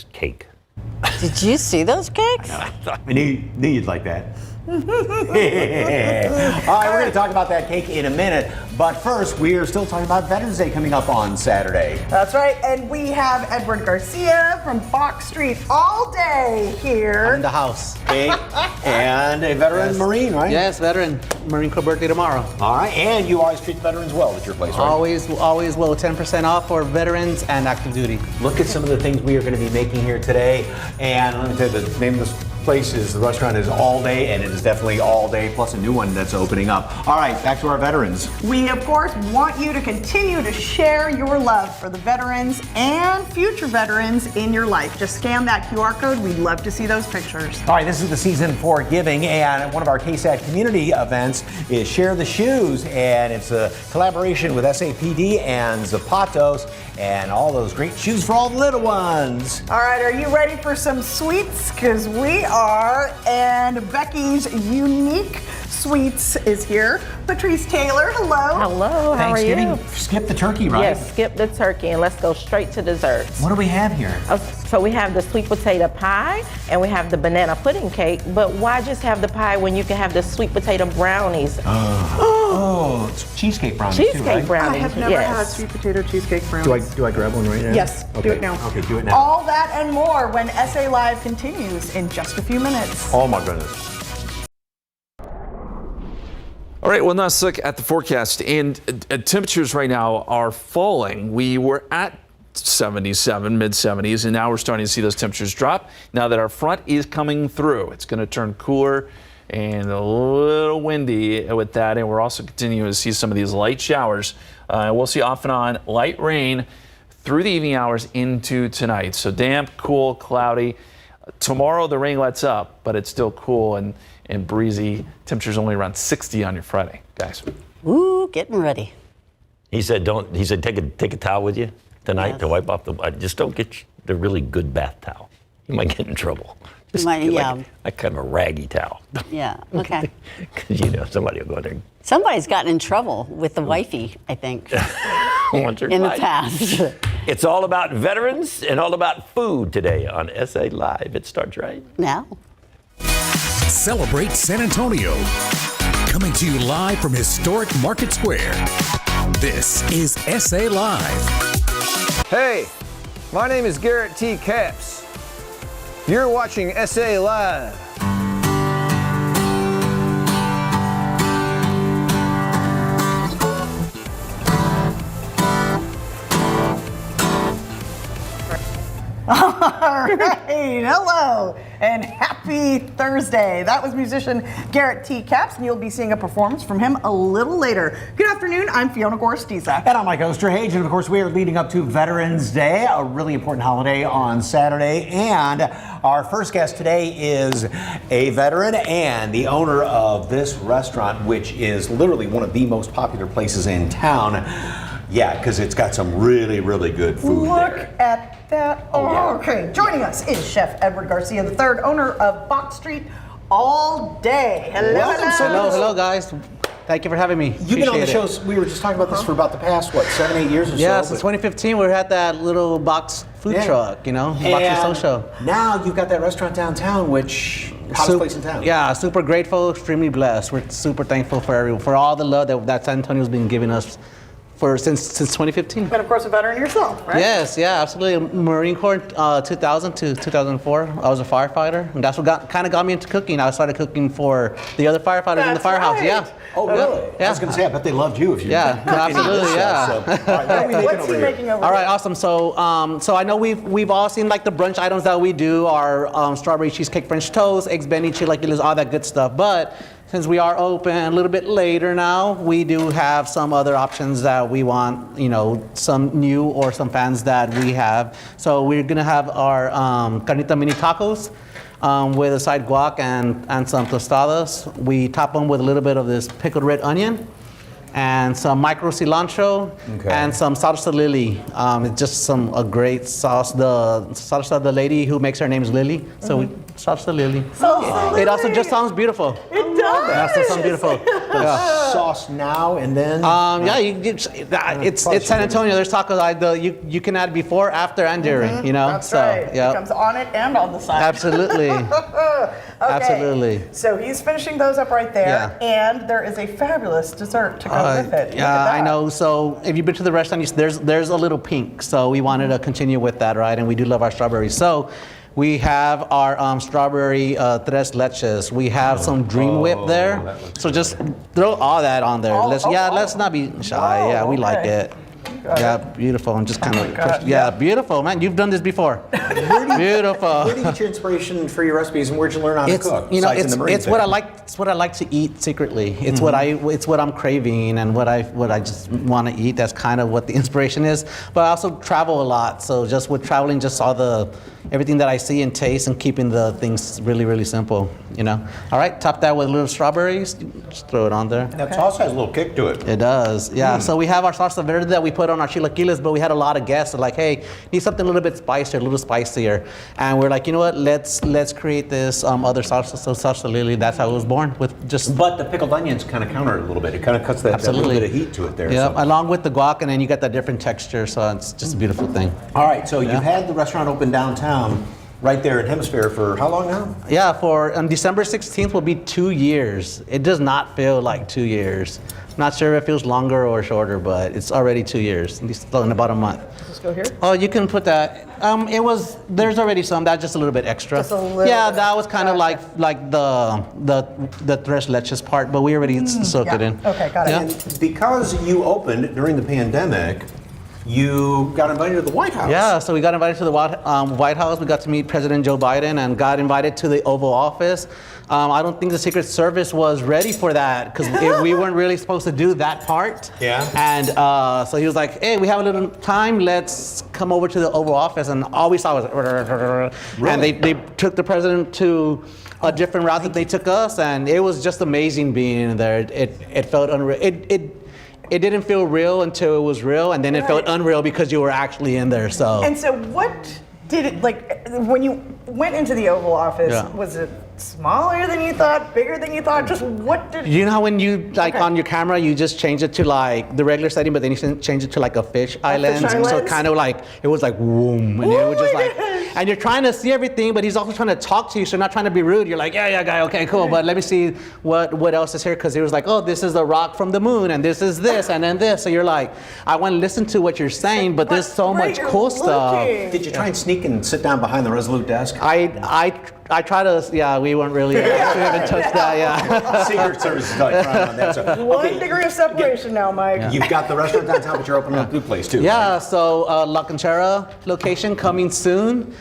this cake. Did you see those cakes? I knew you'd like that. All right, we're going to talk about that cake in a minute. But first, we are still talking about Veterans Day coming up on Saturday. That's right, and we have Edward Garcia from Fox Street all day here. In the house. And a veteran Yes. Marine, right? Yes, veteran. Marine Corps birthday tomorrow. All right, and you always treat veterans well at your place, right? Always well, 10% off for veterans and active duty. Look at some of the things we are going to be making here today. And let me tell you, the name of this place is, the restaurant is All Day, and it is definitely all day, plus a new one that's opening up. All right, back to our veterans. We, of course, want you to continue to share your love for the veterans and future veterans in your life. Just scan that QR code. We'd love to see those pictures. All right, this is the season for giving, and one of our KSAT community events is Share the Shoes, and it's a collaboration with SAPD and Zapatos, and all those great shoes for all the little ones. All right, are you ready for some sweets? Because we are, and Becky's Unique Sweets is here. Patrice Taylor, hello. Hello, how are you? Thanksgiving, skip the turkey, right? Yes, skip the turkey and let's go straight to desserts. What do we have here? So we have the sweet potato pie and we have the banana pudding cake, but why just have the pie when you can have the sweet potato brownies? Oh, it's cheesecake brownies too, Cheesecake right? brownies, I have never yes. had sweet potato cheesecake brownies. Do I grab one right now? Yes, Okay. do it now. Okay, do it now. All that and more when SA Live continues in just a few minutes. Oh my goodness. All right, well, now let's look at the forecast. And temperatures right now are falling. We were at 77, mid 70s, and now we're starting to see those temperatures drop. Now that our front is coming through, it's going to turn cooler and a little windy with that. And we're also continuing to see some of these light showers. We'll see off and on light rain through the evening hours into tonight. So damp, cool, cloudy. Tomorrow the rain lets up, but it's still cool and breezy. Temperatures only around 60 on your Friday, guys. Ooh, getting ready. He said, take a towel with you tonight to wipe off just don't get the really good bath towel. You might get in trouble. Just Might, get yeah. like kind of a raggy towel. Yeah, okay. Because, somebody will go there Somebody's gotten in trouble with the wifey, I think, once or in the twice. past. It's all about veterans and all about food today on SA Live. It starts right Now. Celebrate San Antonio. Coming to you live from historic Market Square. This is SA Live. Hey, my name is Garrett T. Capps. You're watching SA Live. All right, hello and happy Thursday. That was musician Garrett T. Capps, and you'll be seeing a performance from him a little later. Good afternoon, I'm Fiona Gorstiza. And I'm Mike Osterhage, and of course we are leading up to Veterans Day, a really important holiday on Saturday. And our first guest today is a veteran and the owner of this restaurant, which is literally one of the most popular places in town. Yeah, because it's got some really, really good food Look there. at that. Oh, yeah. Okay, joining us is Chef Edward Garcia III, owner of Fox Street All Day. Hello, Welcome, sir. Hello, guys. Thank you for having me. You've been on the Appreciate it. shows, we were just talking about this for about the past, 7, 8 years or Yeah, so? since 2015, we had that little box food Yeah. truck, box And social. now you've got that restaurant downtown, which hottest place in town. Yeah, super grateful, extremely blessed. We're super thankful for all the love that San Antonio's been giving us since 2015. And of course, a veteran yourself, right? Yes, yeah, absolutely. Marine Corps 2000 to 2004. I was a firefighter, and that's what kind of got me into cooking. I started cooking for the other firefighters in the That's firehouse. right. Yeah. Oh, really? Yeah. I was going to say, I bet they loved you if you Yeah, were cooking absolutely, this yeah. stuff, so. All right, what are we making What's over he here? making over All right, there? awesome. So I know we've all seen like the brunch items that we do, our strawberry cheesecake French toast, eggs Benny, chilaquiles, all that good stuff. But since we are open a little bit later now, we do have some other options that we want, some new or some fans that we have. So we're gonna have our carnita mini tacos with a side guac and some tostadas. We top them with a little bit of this pickled red onion. and some micro cilantro, Okay. and some salsa lily. It's just a great sauce. The salsa, the lady who makes her name is Lily, so we salsa lily. It also just sounds beautiful. It does. It also sounds beautiful. Yeah. Sauce now and then. Yeah, it's San Antonio. There's tacos like you can add before, after, and during. You know, That's so right. yeah, It comes on it and on the side. absolutely. Okay. Absolutely. So he's finishing those up right there, Yeah. and there is a fabulous dessert to go with it. Look Yeah, at I that. know. So if you've been to the restaurant, there's a little pink. So we wanted to continue with that, right? And we do love our strawberries. So we have our strawberry tres leches. We have some Dream Whip there. So just throw all that on there. Let's not be shy. Oh, Yeah, we like okay. it. Yeah, beautiful. And just kind of God, yeah, beautiful, man. You've done this before. Beautiful. Where do you get your inspiration for your recipes, and where'd you learn how to cook? You know, besides in the Marine it's what I Corps? like. It's what I like to eat secretly. It's what I'm craving and what I just want to eat. That's kind of what the inspiration is. But I also travel a lot, so just with traveling, just saw everything that I see and taste, and keeping the things really, really simple. You know. All right, top that with little strawberries. Just throw it on there. That sauce has a little kick to it. It does, yeah. So we have our salsa verde that we put on our chilaquiles, but we had a lot of guests that like, hey, need something a little bit spicier, a little spicier, and we're like, you know what? Let's create this other salsa, so salsa lily. That's how it was born, with just But the pickled onions kind of counter it a little bit. It kind of cuts that little Absolutely. bit of heat to it there. yeah, so. along with the guac, and then you get that different texture. So it's just a beautiful thing. All right, so Yeah. you've had the restaurant open downtown, right there in Hemisphere, for how long now? Yeah, for on December 16th will be 2 years. It does not feel like 2 years. Not sure if it feels longer or shorter, but it's already 2 years. It's in about a month. Let's go here. Oh, you can put that. There's already some. That's just a little bit extra. Just a little yeah, bit. that was kind of Gotcha. like the tres leches part, but we already soaked it yeah. in. Okay, got it. Yeah. And because you opened during the pandemic, you got invited to the White House. Yeah, so we got invited to the White House. We got to meet President Joe Biden and got invited to the Oval Office. I don't think the Secret Service was ready for that because we weren't really supposed to do that part. Yeah. And so he was like, hey, we have a little time. Let's come over to the Oval Office. And all we saw was, and they took the president to a different route that they took us. And it was just amazing being in there. It felt unreal. It didn't feel real until it was real, and then it felt unreal because you were actually in there. So. And so what did it, like, when you went into the Oval Office, Yeah. was it smaller than you thought, bigger than you thought? Just what did... You know how when you Okay. on your camera you just change it to like the regular setting, but then you change it to like a fish island. So island? kind of like it was like whoom, and it was just Oh like, my gosh. and you're trying to see everything, but he's also trying to talk to you, so you're not trying to be rude. You're like, yeah, guy, okay, cool, but let me see what else is here, because he was like, oh, this is the rock from the moon, and this is this, and then this. So you're like, I want to listen to what you're saying, but there's so Right, much you're cool stuff. looking. Did you try and sneak and sit down behind the Resolute desk? I try to, yeah, we weren't really, we haven't touched that, yeah. Secret Service is like trying on that. So, One okay, degree of separation now, Mike. You've got the restaurant downtown, but you're opening up a new place too. Yeah, so La Conchera location coming soon.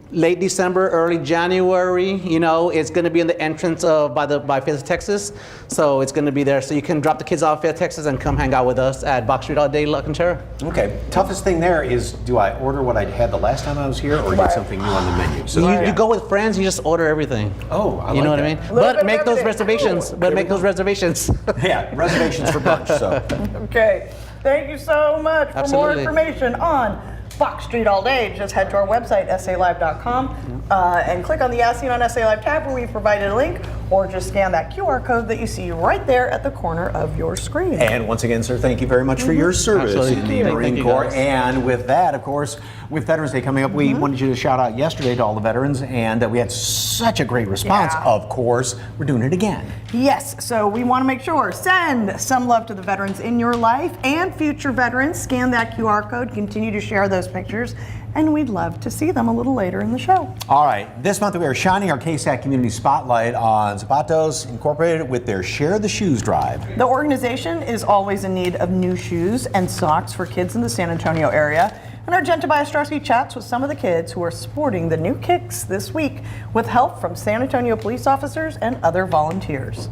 Late December, early January. You know, it's going to be in the entrance by Fifth Texas, so it's going to be there. So you can drop the kids off at Fifth Texas and come hang out with us at Box Street all day, La Conchera. Okay. Toughest thing there is, do I order what I had the last time I was here, or get something new on the menu? So You go with friends, you just order everything. Oh, I you know like what I that. mean? Little bit But of make those everything. reservations. Ooh. But make those reservations. Yeah, reservations for brunch. So. Okay, thank you so much. For more Absolutely. information on Fox Street All Day, just head to our website, salive.com, and click on the As Seen on SA Live tab where we've provided a link, or just scan that QR code that you see right there at the corner of your screen. And once again, sir, thank you very much for your service Absolutely. in the Thank Marine you, Corps. guys. And with that, of course, with Veterans Day coming up, we wanted you to shout out yesterday to all the veterans, and we had such a great response. Yeah. Of course, we're doing it again. Yes, so we want to make sure, send some love to the veterans in your life and future veterans. Scan that QR code, continue to share those pictures, and we'd love to see them a little later in the show. All right, this month we are shining our KSAC Community Spotlight on Zapatos Incorporated with their Share the Shoes drive. The organization is always in need of new shoes and socks for kids in the San Antonio area. And Argenta Biostrowski chats with some of the kids who are sporting the new kicks this week with help from San Antonio police officers and other volunteers.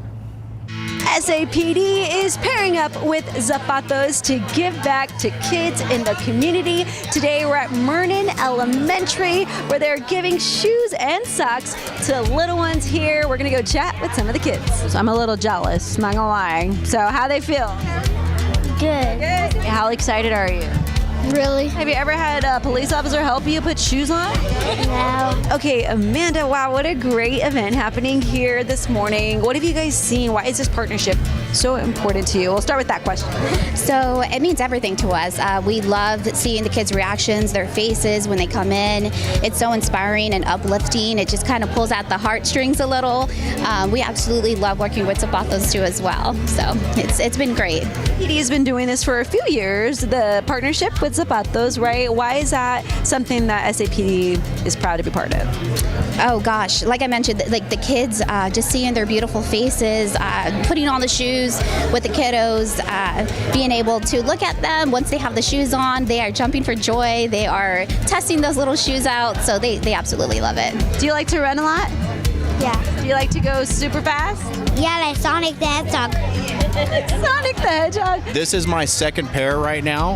SAPD is pairing up with Zapatos to give back to kids in the community. Today we're at Mernon Elementary where they're giving shoes and socks to little ones here. We're gonna go chat with some of the kids. So I'm a little jealous, not gonna lie. So how they feel? Good. How excited are you? Really? Have you ever had a police officer help you put shoes on? No. Okay, Amanda, wow, what a great event happening here this morning. What have you guys seen? Why is this partnership so important to you? We'll start with that question. So it means everything to us. We love seeing the kids' reactions, their faces when they come in. It's so inspiring and uplifting. It just kind of pulls out the heartstrings a little. We absolutely love working with Zapatos too as well. So it's been great. PD has been doing this for a few years, the partnership with Zapatos, right? Why is that something that SAPD is proud to be part of? Oh gosh, like I mentioned, like the kids, just seeing their beautiful faces, putting on the shoes with the kiddos, being able to look at them once they have the shoes on, they are jumping for joy. They are testing those little shoes out, so they absolutely love it. Do you like to run a lot? Yeah. Do you like to go super fast? Yeah, like Sonic the Hedgehog. Sonic the Hedgehog. This is my second pair right now,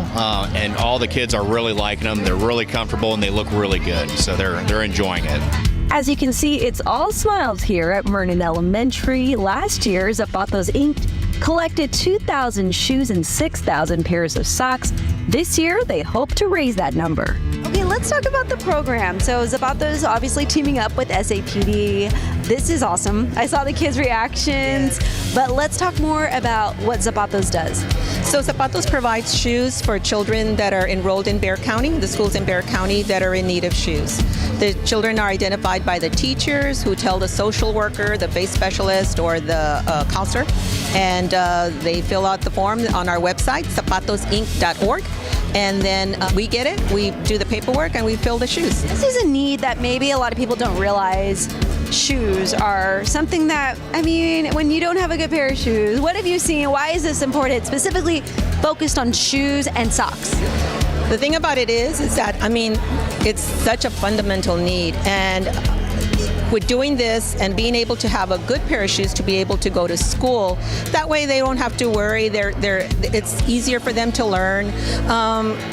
and all the kids are really liking them. They're really comfortable and they look really good, so they're enjoying it. As you can see, it's all smiles here at Mernon Elementary. Last year, Zapatos Inc. collected 2,000 shoes and 6,000 pairs of socks. This year, they hope to raise that number. Okay, let's talk about the program. So Zapatos obviously teaming up with SAPD. This is awesome. I saw the kids' reactions, but let's talk more about what Zapatos does. So Zapatos provides shoes for children that are enrolled in Bexar County, the schools in Bexar County that are in need of shoes. The children are identified by the teachers who tell the social worker, the faith specialist, or the counselor, and they fill out the form on our website, zapatosinc.org. And then we get it, we do the paperwork, and we fill the shoes. This is a need that maybe a lot of people don't realize. Shoes are something that, I mean, when you don't have a good pair of shoes, what have you seen? Why is this important, specifically focused on shoes and socks? The thing about it is that, I mean, it's such a fundamental need. And with doing this and being able to have a good pair of shoes to be able to go to school, that way they don't have to worry. It's easier for them to learn.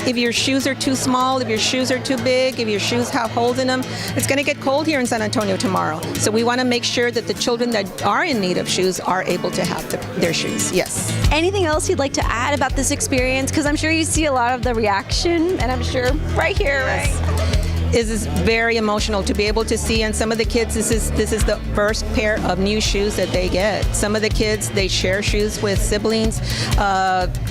If your shoes are too small, if your shoes are too big, if your shoes have holes in them, it's going to get cold here in San Antonio tomorrow. So we want to make sure that the children that are in need of shoes are able to have their shoes. Yes. Anything else you'd like to add about this experience? Because I'm sure you see a lot of the reaction, and I'm sure right here, right? It is very emotional to be able to see, and some of the kids, this is the first pair of new shoes that they get. Some of the kids, they share shoes with siblings.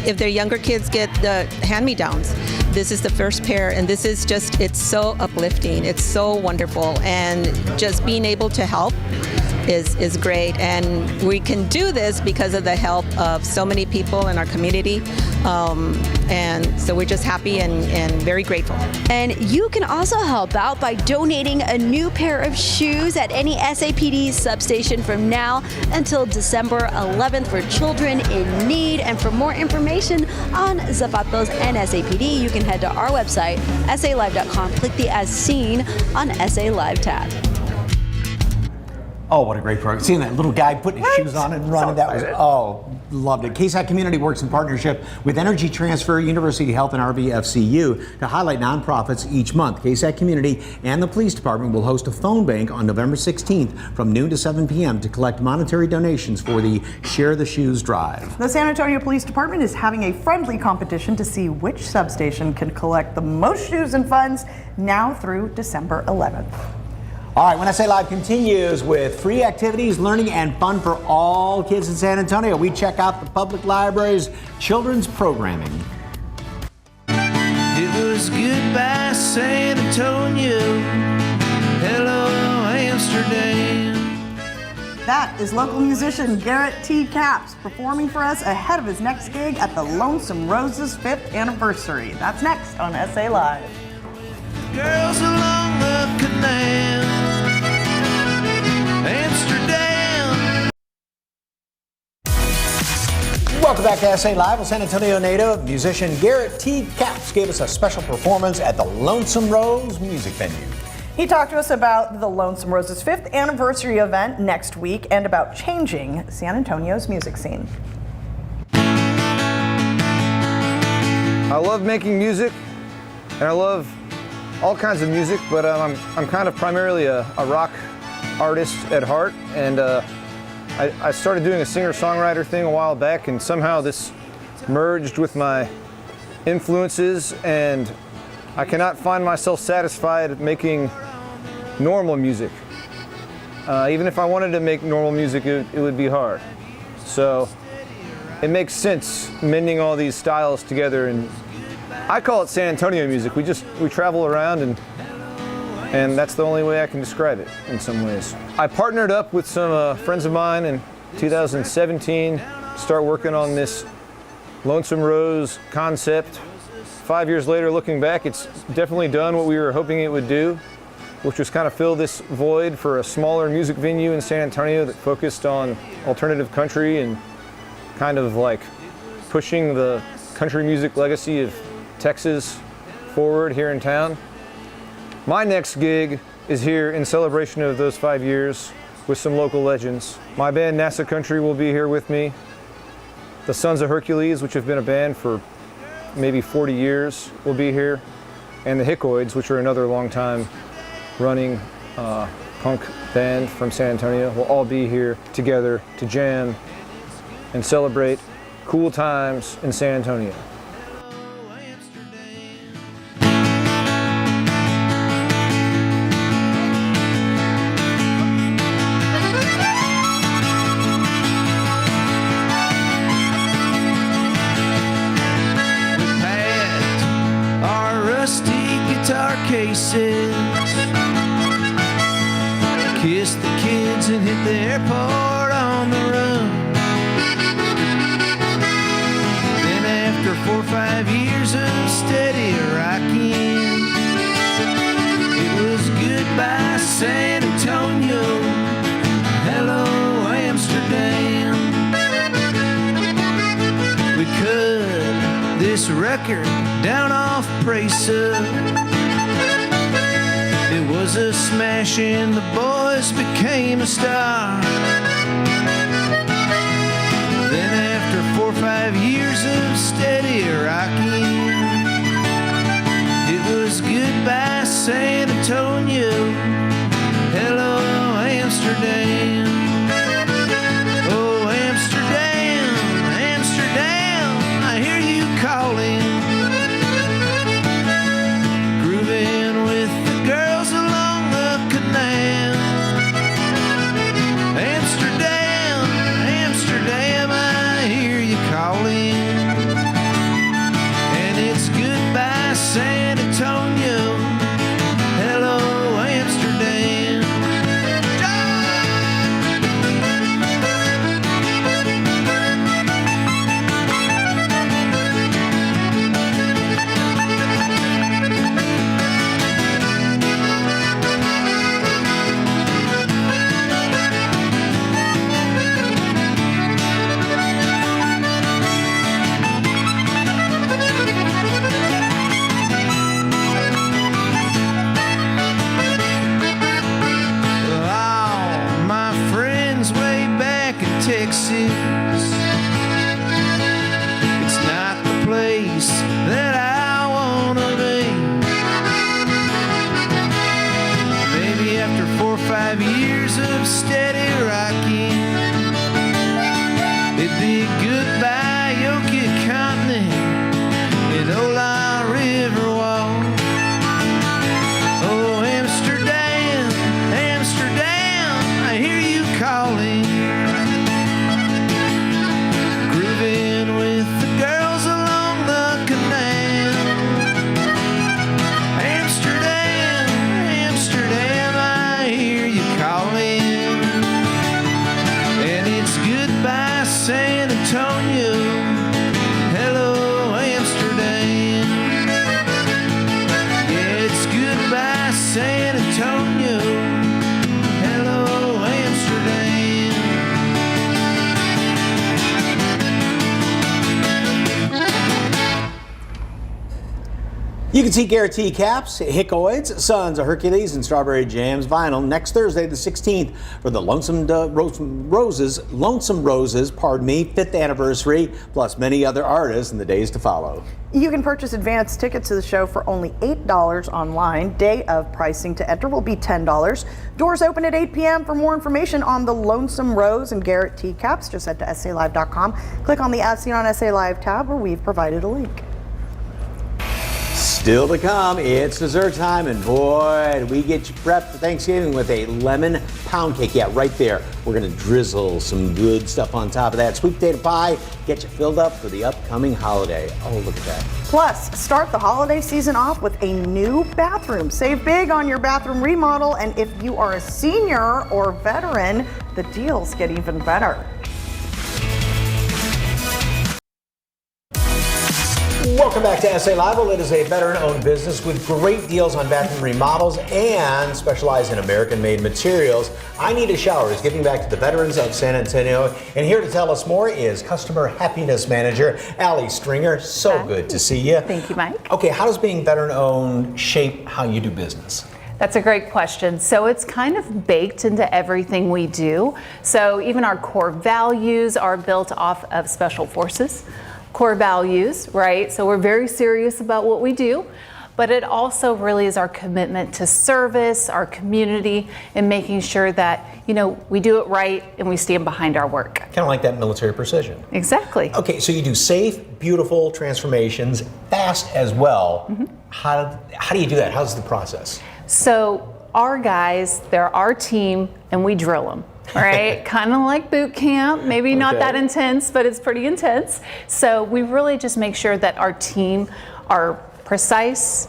If their younger kids get the hand-me-downs, this is the first pair, and this is just, it's so uplifting. It's so wonderful, and just being able to help is great. And we can do this because of the help of so many people in our community. And so we're just happy and very grateful. And you can also help out by donating a new pair of shoes at any SAPD substation from now until December 11th for children in need. And for more information on Zapatos and SAPD, you can head to our website, salive.com. Click the As Seen on SA Live tab. Oh, what a great program. Seeing that little guy putting his shoes on and running, that was, loved it. KSAC Community works in partnership with Energy Transfer, University Health, and RVFCU to highlight nonprofits each month. KSAC Community and the Police Department will host a phone bank on November 16th from noon to 7 p.m. to collect monetary donations for the Share the Shoes drive. The San Antonio Police Department is having a friendly competition to see which substation can collect the most shoes and funds now through December 11th. All right, When SA Live continues with free activities, learning, and fun for all kids in San Antonio. We check out the public library's children's programming. It was goodbye San Antonio, hello Amsterdam. That is local musician Garrett T. Capps performing for us ahead of his next gig at the Lonesome Roses 5th anniversary. That's next on SA Live. Girls along the canal, Amsterdam. Welcome back to SA Live. Well, San Antonio native musician Garrett T. Capps gave us a special performance at the Lonesome Rose music venue. He talked to us about the Lonesome Roses 5th anniversary event next week and about changing San Antonio's music scene. I love making music, and I love all kinds of music, but I'm kind of primarily a rock artist at heart, and I started doing a singer-songwriter thing a while back, and somehow this merged with my influences, and I cannot find myself satisfied making normal music. Even if I wanted to make normal music, it would be hard. So it makes sense mending all these styles together, and I call it San Antonio music. We travel around, and that's the only way I can describe it in some ways. I partnered up with some friends of mine in 2017 to start working on this Lonesome Rose concept. 5 years later, looking back, it's definitely done what we were hoping it would do, which was kind of fill this void for a smaller music venue in San Antonio that focused on alternative country and kind of like pushing the country music legacy of Texas forward here in town. My next gig is here in celebration of those 5 years with some local legends. My band NASA Country will be here with me. The Sons of Hercules, which have been a band for maybe 40 years, will be here. And the Hickoids, which are another long time running punk band from San Antonio, will all be here together to jam and celebrate cool times in San Antonio. Cases. Kiss the kids and hit the airport on the run. Then after 4 or 5 years of steady rocking, it was goodbye San Antonio, hello Amsterdam. We cut this record down off Presa. It was a smash and the boys became a star. Then after 4 or 5 years of steady rocking, it was goodbye San Antonio, hello Amsterdam. Oh Amsterdam, Amsterdam, I hear you calling. Grooving with the girls along the canal. Amsterdam, Amsterdam, I hear you calling. And it's goodbye San Antonio, hello Amsterdam. Texas, it's not the place that I wanna be. Maybe after 4 or 5 years of steady rocking, it'd be goodbye Yoki Continent and Ola Riverwalk. Oh Amsterdam, Amsterdam, I hear you calling. With the girls along the canal. Amsterdam, Amsterdam, I hear you calling. And it's goodbye San Antonio, hello Amsterdam. Yeah, it's goodbye San Antonio, hello Amsterdam. You can see Garrett T. Caps, Hickoids, Sons of Hercules, and Strawberry Jams vinyl next Thursday, the 16th, for the Lonesome Roses, 5th anniversary, plus many other artists in the days to follow. You can purchase advance tickets to the show for only $8 online. Day of pricing to enter will be $10. Doors open at 8 p.m. For more information on the Lonesome Rose and Garrett T. Caps, just head to SALive.com. Click on the As Seen on SA Live tab, where we've provided a link. Still to come, it's dessert time, and boy, do we get you prepped for Thanksgiving with a lemon pound cake. Yeah, right there. We're gonna drizzle some good stuff on top of that. Sweet potato pie, get you filled up for the upcoming holiday. Oh, look at that. Plus, start the holiday season off with a new bathroom. Save big on your bathroom remodel, and if you are a senior or veteran, the deals get even better. Welcome back to SA Live. Well, it is a veteran-owned business with great deals on bathroom remodels and specialize in American-made materials. I Need a Shower is giving back to the veterans of San Antonio. And here to tell us more is Customer Happiness Manager Allie Stringer. So good to see you. Thank you, Mike. Okay, how does being veteran-owned shape how you do business? That's a great question. So it's kind of baked into everything we do. So even our core values are built off of Special Forces core values, right? So we're very serious about what we do, but it also really is our commitment to service, our community, and making sure that, you know, we do it right and we stand behind our work. Kind of like that military precision. Exactly. Okay, so you do safe, beautiful transformations, fast as well. Mm-hmm. How do you do that? How's the process? So our guys, they're our team, and we drill them. Right? Kind of like boot camp, maybe not that intense, but it's pretty intense. So we really just make sure that our team are precise.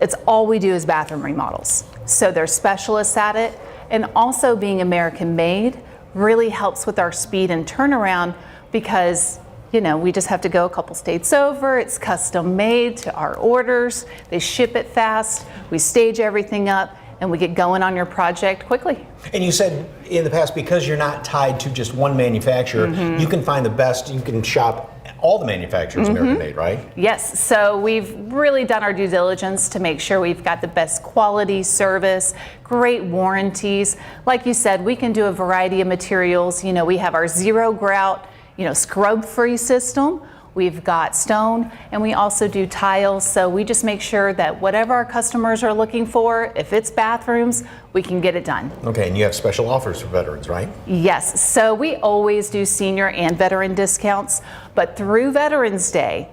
It's all we do is bathroom remodels. So they're specialists at it. And also being American made really helps with our speed and turnaround because, you know, we just have to go a couple states over. It's custom made to our orders. They ship it fast. We stage everything up, and we get going on your project quickly. And you said in the past, because you're not tied to just one manufacturer, you can find the best, you can shop all the manufacturers American made, right? Yes, so we've really done our due diligence to make sure we've got the best quality service, great warranties. Like you said, we can do a variety of materials. You know, we have our zero grout, you know, scrub-free system. We've got stone, and we also do tiles. So we just make sure that whatever our customers are looking for, if it's bathrooms, we can get it done. Okay, and you have special offers for veterans, right? Yes, so we always do senior and veteran discounts, but through Veterans Day,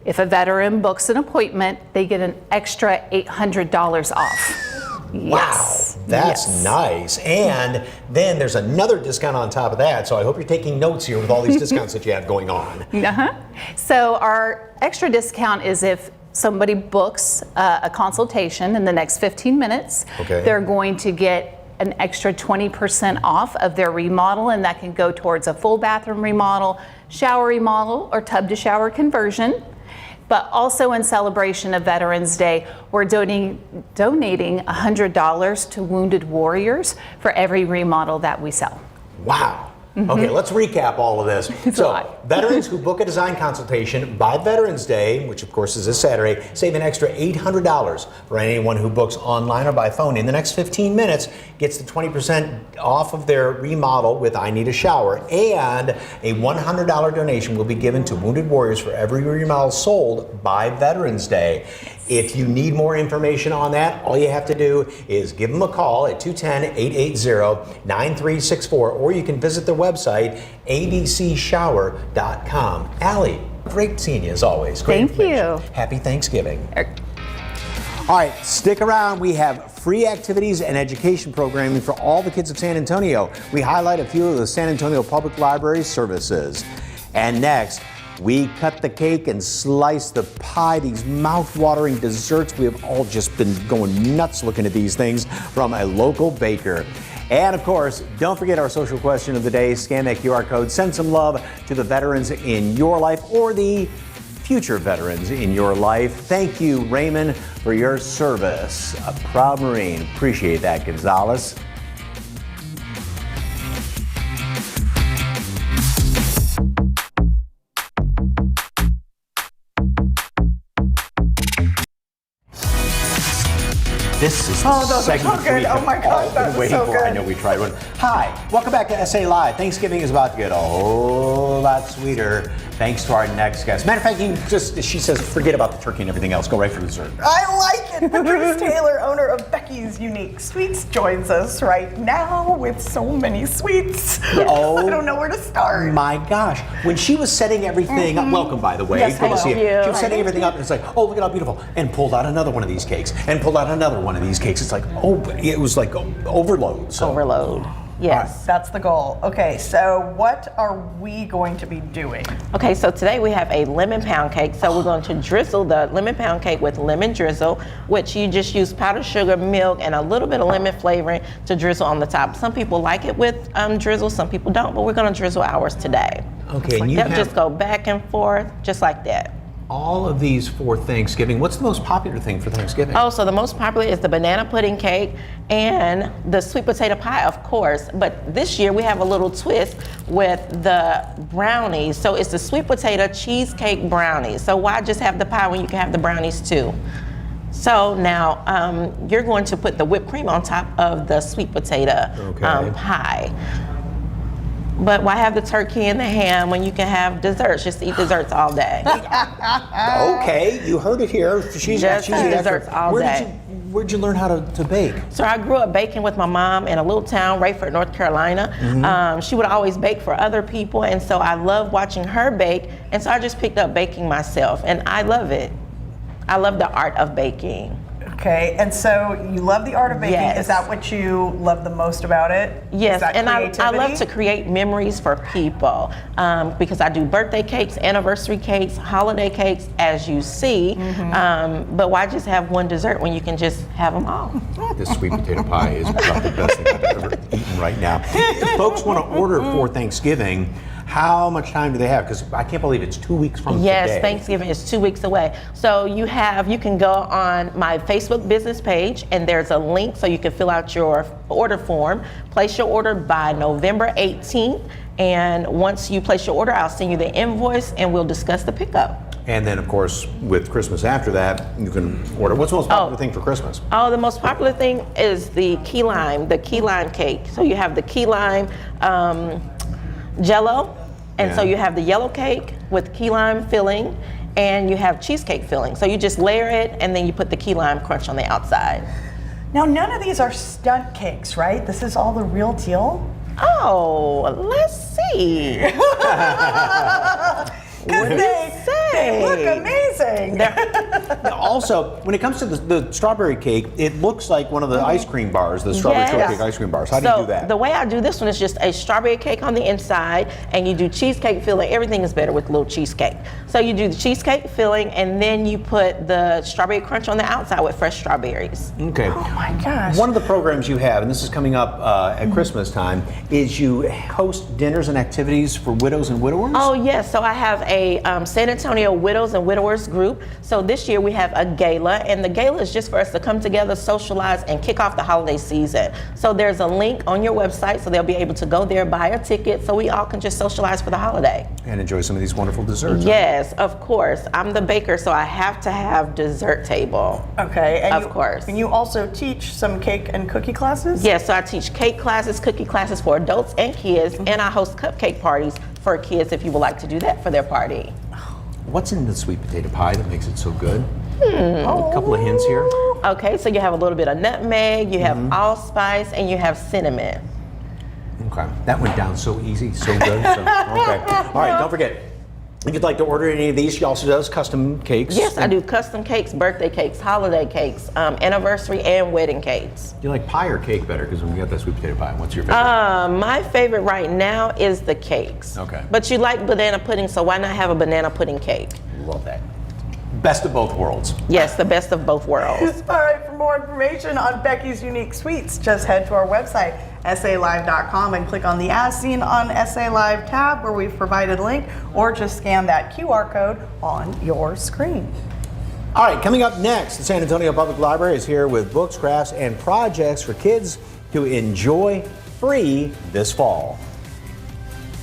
if a veteran books an appointment, they get an extra $800 off. Yes. Wow, that's nice. And then there's another discount on top of that. So I hope you're taking notes here with all these discounts that you have going on. So our extra discount is if somebody books a consultation in the next 15 minutes, they're going to get an extra 20% off of their remodel, and that can go towards a full bathroom remodel, shower remodel, or tub to shower conversion. But also in celebration of Veterans Day, we're donating $100 to Wounded Warriors for every remodel that we sell. Wow. Okay, let's recap all of this. So, veterans who book a design consultation by Veterans Day, which of course is this Saturday, save an extra $800 for anyone who books online or by phone in the next 15 minutes, gets the 20% off of their remodel with I Need a Shower, and a $100 donation will be given to Wounded Warriors for every remodel sold by Veterans Day. If you need more information on that, all you have to do is give them a call at 210-880-9364, or you can visit their website, abcshower.com. Allie, great seeing you as always. Great Thank you. Happy Thanksgiving. All right, stick around. We have free activities and education programming for all the kids of San Antonio. We highlight a few of the San Antonio Public Library services. And next, we cut the cake and slice the pie, these mouth-watering desserts. We have all just been going nuts looking at these things from a local baker. And of course, don't forget our social question of the day. Scan that QR code. Send some love to the veterans in your life or the future veterans in your life. Thank you, Raymond, for your service. A proud Marine. Appreciate that, Gonzalez. This is the Oh, those are so segment good. we have Oh my gosh, all that been was waiting so for. I good. know we tried one. Hi, welcome back to SA Live. Thanksgiving is about to get a whole lot sweeter thanks to our next guest. Matter of fact, you just, she says, forget about the turkey and everything else. Go right for dessert. I like it. Patrice Taylor, owner of Becky's Unique Sweets, joins us right now with so many sweets. Oh, I don't know where to start. My gosh. When she was setting everything up, welcome by the way. Yes, Good to see hello. you. She was setting everything up and it's like, oh, look at how beautiful. And pulled out another one of these cakes and pulled out another one of these cakes. It's like, oh, it was like overload. So. Overload. Yes. That's the goal. Okay, so what are we going to be doing? Okay, so today we have a lemon pound cake. So we're going to drizzle the lemon pound cake with lemon drizzle, which you just use powdered sugar, milk, and a little bit of lemon flavoring to drizzle on the top. Some people like it with drizzle, some people don't, but we're going to drizzle ours today. Okay, and you Yep, have just go back and forth, just like that. all of these for Thanksgiving. What's the most popular thing for Thanksgiving? Oh, so the most popular is the banana pudding cake and the sweet potato pie, of course. But this year we have a little twist with the brownies. So it's the sweet potato cheesecake brownies. So why just have the pie when you can have the brownies too? So now you're going to put the whipped cream on top of the sweet potato pie. But why have the turkey and the ham when you can have desserts? Just eat desserts all day. Okay, you heard it here. She's Just the expert. desserts all day. Where'd you learn how to bake? So I grew up baking with my mom in a little town, Rayford, North Carolina. She would always bake for other people, and so I loved watching her bake, and so I just picked up baking myself, and I love it. I love the art of baking. Okay, and so you love the art of baking. Yes. Is that what you love the most about it? Yes, Is that and I creativity? love to create memories for people because I do birthday cakes, anniversary cakes, holiday cakes, as you see. But why just have one dessert when you can just have them all? This sweet potato pie is about the best thing I've ever eaten right now. If folks want to order for Thanksgiving, how much time do they have? Because I can't believe it's 2 weeks from Yes, today. Thanksgiving is 2 weeks away. So you can go on my Facebook business page and there's a link so you can fill out your order form. Place your order by November 18th. And once you place your order, I'll send you the invoice and we'll discuss the pickup. And then, of course, with Christmas after that, you can order. What's the most popular thing for Christmas? Oh, the most popular thing is the key lime cake. So you have the key lime Jell-O, and so you have the yellow cake with key lime filling, and you have cheesecake filling. So you just layer it, and then you put the key lime crunch on the outside. Now, none of these are stunt cakes, right? This is all the real deal? Oh, let's see. Because they look amazing. Also, when it comes to the strawberry cake, it looks like one of the ice cream bars, the strawberry shortcake ice cream bars. How do you do that? The way I do this one is just a strawberry cake on the inside, and you do cheesecake filling. Everything is better with a little cheesecake. So you do the cheesecake filling, and then you put the strawberry crunch on the outside with fresh strawberries. Okay. Oh my gosh. One of the programs you have, and this is coming up at Christmas time, is you host dinners and activities for widows and widowers? Oh yes, so I have a San Antonio Widows and Widowers group. So this year we have a gala, and the gala is just for us to come together, socialize, and kick off the holiday season. So there's a link on your website, so they'll be able to go there, buy a ticket, so we all can just socialize for the holiday. And enjoy some of these wonderful desserts. Yes, of course. I'm the baker, so I have to have dessert table. Okay, and Of course. And you also teach some cake and cookie classes? Yes, so I teach cake classes, cookie classes for adults and kids, and I host cupcake parties for kids if you would like to do that for their party. What's in the sweet potato pie that makes it so good? A couple of hints here. Okay, so you have a little bit of nutmeg, you have allspice, and you have cinnamon. Okay, that went down so easy, so good. Okay, all right, don't forget. If you'd like to order any of these, she also does custom cakes. Yes, I do custom cakes, birthday cakes, holiday cakes, anniversary and wedding cakes. Do you like pie or cake better? Because when we got that sweet potato pie, what's your favorite? My favorite right now is the cakes. Okay. But you like banana pudding, so why not have a banana pudding cake? Love that. Best of both worlds. Yes, the best of both worlds. All right, for more information on Becky's Unique Sweets, just head to our website, SALive.com, and click on the As Seen on SA Live tab where we've provided a link, or just scan that QR code on your screen. All right, coming up next, the San Antonio Public Library is here with books, crafts, and projects for kids to enjoy free this fall.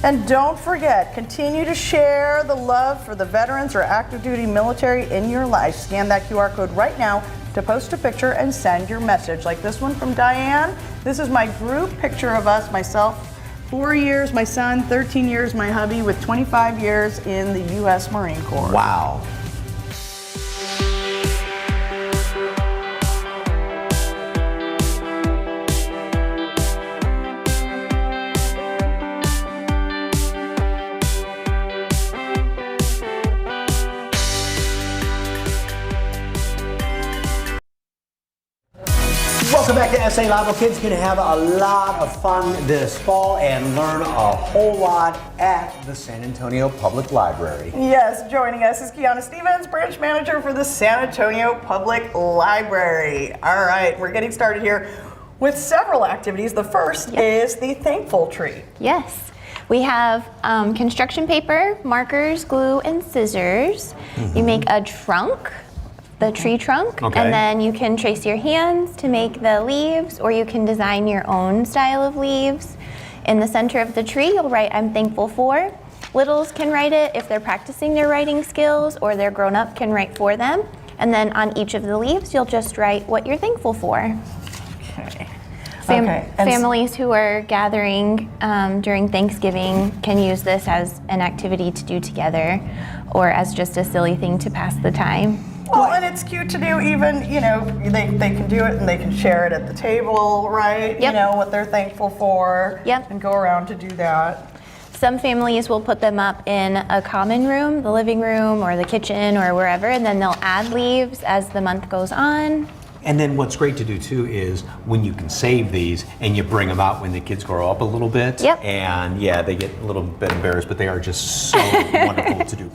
And don't forget, continue to share the love for the veterans or active duty military in your life. Scan that QR code right now to post a picture and send your message. Like this one from Diane. This is my group picture of us, myself, 4 years, my son, 13 years, my hubby, with 25 years in the U.S. Marine Corps. Wow. Welcome back to SA Live. Well, kids are going to have a lot of fun this fall and learn a whole lot at the San Antonio Public Library. Yes, joining us is Kiana Stevens, branch manager for the San Antonio Public Library. All right, we're getting started here with several activities. The first is the Thankful Tree. Yes. We have construction paper, markers, glue, and scissors. You make a trunk, the tree trunk, and then you can trace your hands to make the leaves, or you can design your own style of leaves. In the center of the tree, you'll write, "I'm thankful for." Littles can write it if they're practicing their writing skills, or their grown-up can write for them. And then on each of the leaves, you'll just write what you're thankful for. Okay. Families who are gathering during Thanksgiving can use this as an activity to do together, or as just a silly thing to pass the time. Well, and it's cute to do even, you know, they can do it and they can share it at the table, right? Yep. You know, what they're thankful for. Yep. And go around to do that. Some families will put them up in a common room, the living room or the kitchen or wherever, and then they'll add leaves as the month goes on. And then what's great to do too is when you can save these and you bring them out when the kids grow up a little bit. Yep. And yeah, they get a little bit embarrassed, but they are just so wonderful to do.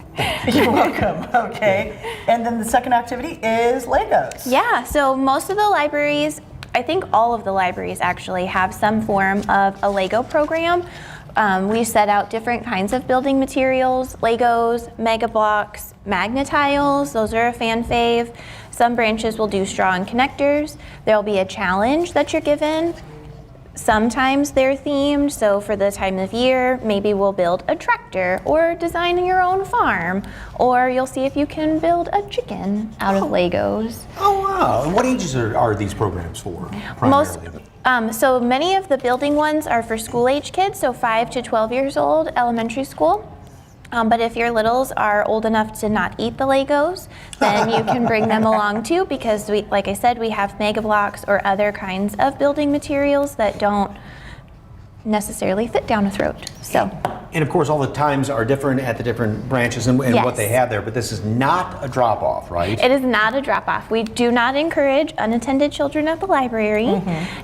You're welcome. Okay. And then the second activity is Legos. Yeah, so most of the libraries, I think all of the libraries actually have some form of a Lego program. We set out different kinds of building materials, Legos, Mega Blocks, Magna-Tiles, those are a fan fave. Some branches will do straw and connectors. There'll be a challenge that you're given. Sometimes they're themed, so for the time of year, maybe we'll build a tractor or design your own farm, or you'll see if you can build a chicken out of Legos. Oh wow, and what ages are these programs for primarily? So many of the building ones are for school age kids, so 5 to 12 years old, elementary school. But if your littles are old enough to not eat the Legos, then you can bring them along too, because we, like I said, we have Mega Blocks or other kinds of building materials that don't necessarily fit down a throat. So. And of course, all the times are different at the different branches and Yes. what they have there, but this is not a drop-off, right? It is not a drop-off. We do not encourage unattended children at the library.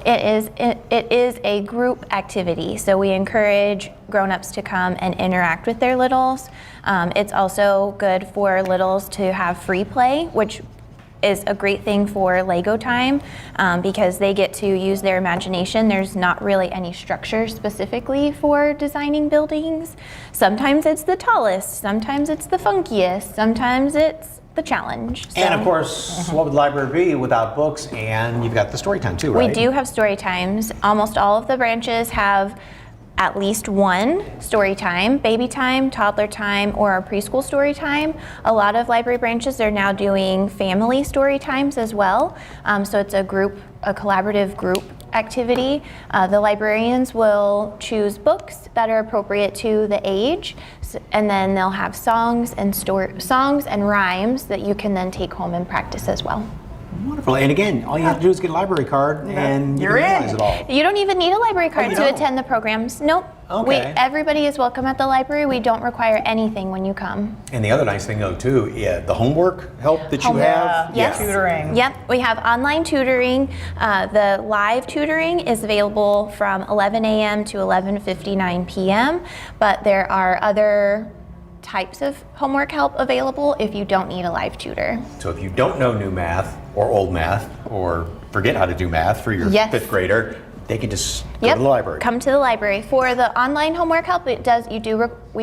It is a group activity, so we encourage grown-ups to come and interact with their littles. It's also good for littles to have free play, which is a great thing for Lego time because they get to use their imagination. There's not really any structure specifically for designing buildings. Sometimes it's the tallest, sometimes it's the funkiest, sometimes it's the challenge. And of course, what would the library be without books? And you've got the story time too, right? We do have story times. Almost all of the branches have at least one story time, baby time, toddler time, or a preschool story time. A lot of library branches are now doing family story times as well. So it's a collaborative group activity. The librarians will choose books that are appropriate to the age, and then they'll have songs and rhymes that you can then take home and practice as well. Wonderful. And again, all you have to do is get a library card and you You're can realize in. it all. You don't even need a library card you to don't? attend the programs. Nope. Okay. Everybody is welcome at the library. We don't require anything when you come. And the other nice thing though too, the homework help that you have. Yes. Tutoring. Yep, we have online tutoring. The live tutoring is available from 11 a.m. to 11:59 p.m., but there are other types of homework help available if you don't need a live tutor. So if you don't know new math or old math or forget how to do math for your Yes. fifth grader, they can just go to the library. Come to the library. For the online homework help, we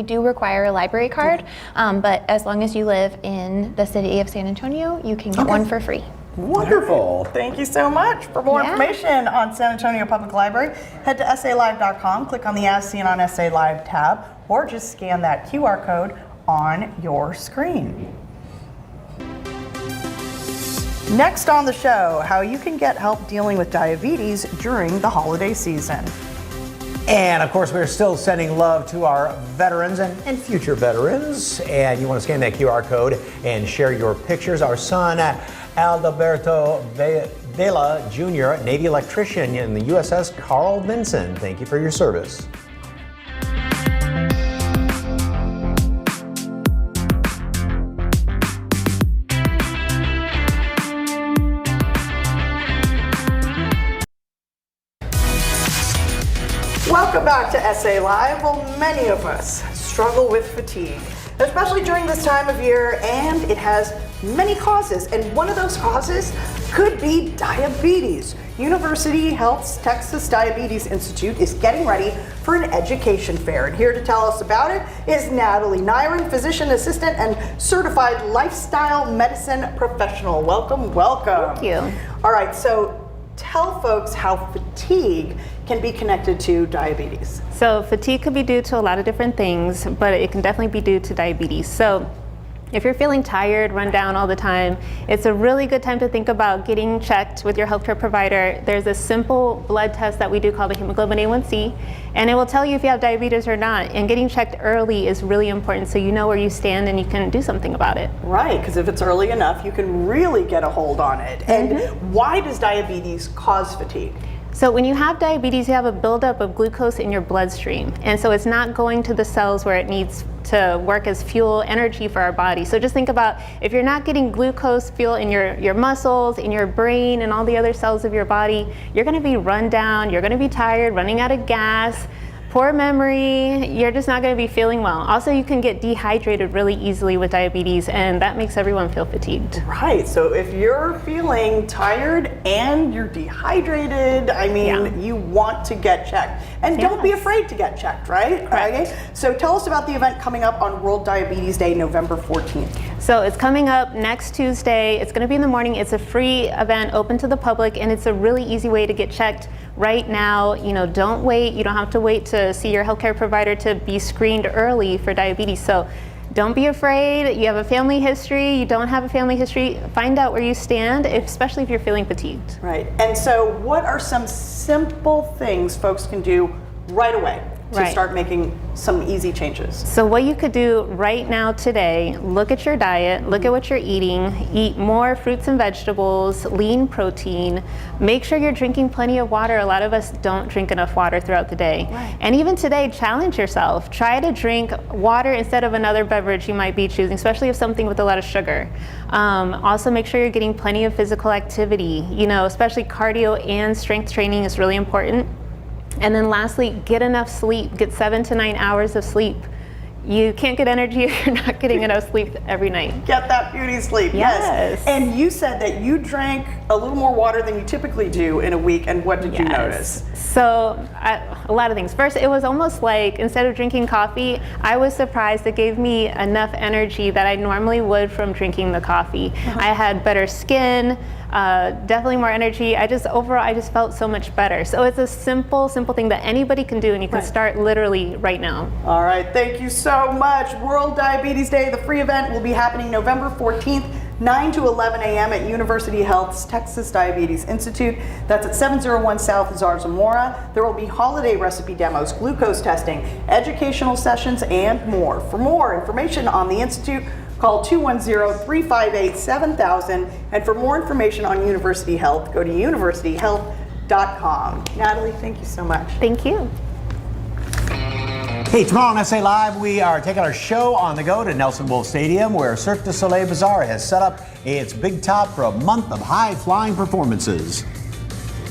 do require a library card, but as long as you live in the city of San Antonio, you can get one for free. Wonderful. Thank you so much. For more Yeah. information on San Antonio Public Library, head to SALive.com, click on the As Seen on SA Live tab, or just scan that QR code on your screen. Next on the show, how you can get help dealing with diabetes during the holiday season. And of course, we're still sending love to our veterans and future veterans. And you want to scan that QR code and share your pictures. Our son, Alberto Vela Jr., Navy electrician in the USS Carl Vinson. Thank you for your service. Welcome back to SA Live. Well, many of us struggle with fatigue, especially during this time of year, and it has many causes, and one of those causes could be diabetes. University Health's Texas Diabetes Institute is getting ready for an education fair, and here to tell us about it is Natalie Nyron, physician assistant and certified lifestyle medicine professional. Welcome, welcome. Thank you. All right, so tell folks how fatigue can be connected to diabetes. So fatigue could be due to a lot of different things, but it can definitely be due to diabetes. So if you're feeling tired, run down all the time, it's a really good time to think about getting checked with your healthcare provider. There's a simple blood test that we do called the hemoglobin A1C, and it will tell you if you have diabetes or not. And getting checked early is really important so you know where you stand and you can do something about it. Right, because if it's early enough, you can really get a hold on it. And why does diabetes cause fatigue? So when you have diabetes, you have a buildup of glucose in your bloodstream. And so it's not going to the cells where it needs to work as fuel, energy for our body. So just think about if you're not getting glucose fuel in your muscles, in your brain, and all the other cells of your body, you're gonna be run down, you're gonna be tired, running out of gas, poor memory, you're just not going to be feeling well. Also, you can get dehydrated really easily with diabetes, and that makes everyone feel fatigued. Right, so if you're feeling tired and you're dehydrated, I mean, you want to get checked. And don't be afraid to get checked, right? Okay. So tell us about the event coming up on World Diabetes Day, November 14th. So it's coming up next Tuesday. It's going to be in the morning. It's a free event open to the public, and it's a really easy way to get checked right now. You know, don't wait. You don't have to wait to see your healthcare provider to be screened early for diabetes. So don't be afraid. You have a family history, you don't have a family history, find out where you stand, especially if you're feeling fatigued. Right, and so what are some simple things folks can do right away to start making some easy changes? So what you could do right now today, look at your diet, look at what you're eating, eat more fruits and vegetables, lean protein, make sure you're drinking plenty of water. A lot of us don't drink enough water throughout the day. Right. And even today, challenge yourself. Try to drink water instead of another beverage you might be choosing, especially if something with a lot of sugar. Also make sure you're getting plenty of physical activity, you know, especially cardio and strength training is really important. And then lastly, get enough sleep. Get 7 to 9 hours of sleep. You can't get energy if you're not getting enough sleep every night. Get that beauty sleep, yes. And you said that you drank a little more water than you typically do in a week, and what did you notice? So a lot of things. First, it was almost like instead of drinking coffee, I was surprised it gave me enough energy that I normally would from drinking the coffee. I had better skin, definitely more energy. Overall, I just felt so much better. So it's a simple thing that anybody can do, and you can start literally right now. All right, thank you so much. World Diabetes Day, the free event will be happening November 14th, 9 to 11 a.m. at University Health's Texas Diabetes Institute. That's at 701 South Zarzamora. There will be holiday recipe demos, glucose testing, educational sessions, and more. For more information on the Institute, call 210-358-7000. And for more information on University Health, go to universityhealth.com. Natalie, thank you so much. Thank you. Hey, tomorrow on SA Live, we are taking our show on the go to Nelson Wolff Stadium, where Cirque du Soleil Bazaar has set up its big top for a month of high-flying performances.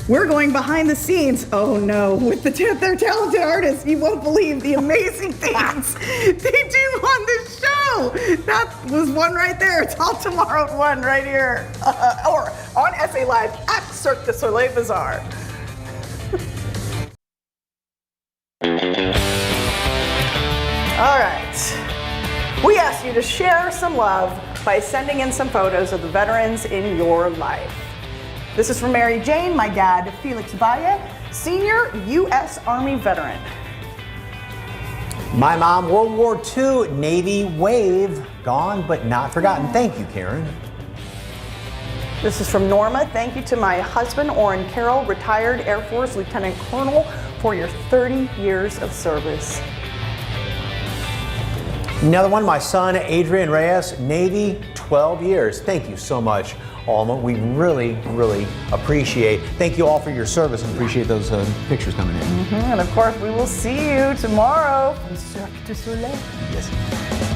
We're going behind the scenes. Oh no, with their talented artists, you won't believe the amazing things they do on this show. That was one right there. It's all tomorrow at 1 right here. Or on SA Live at Cirque du Soleil Bazaar. All right. We asked you to share some love by sending in some photos of the veterans in your life. This is from Mary Jane, my dad, Felix Valle, senior U.S. Army veteran. My mom, World War II Navy wave, gone but not forgotten. Thank you, Karen. This is from Norma. Thank you to my husband, Orrin Carroll, retired Air Force Lieutenant Colonel, for your 30 years of service. Another one, my son, Adrian Reyes, Navy, 12 years. Thank you so much, Alma. We really, really appreciate. Thank you all for your service and appreciate those pictures coming in. And of course, we will see you tomorrow from Cirque du Soleil. Yes.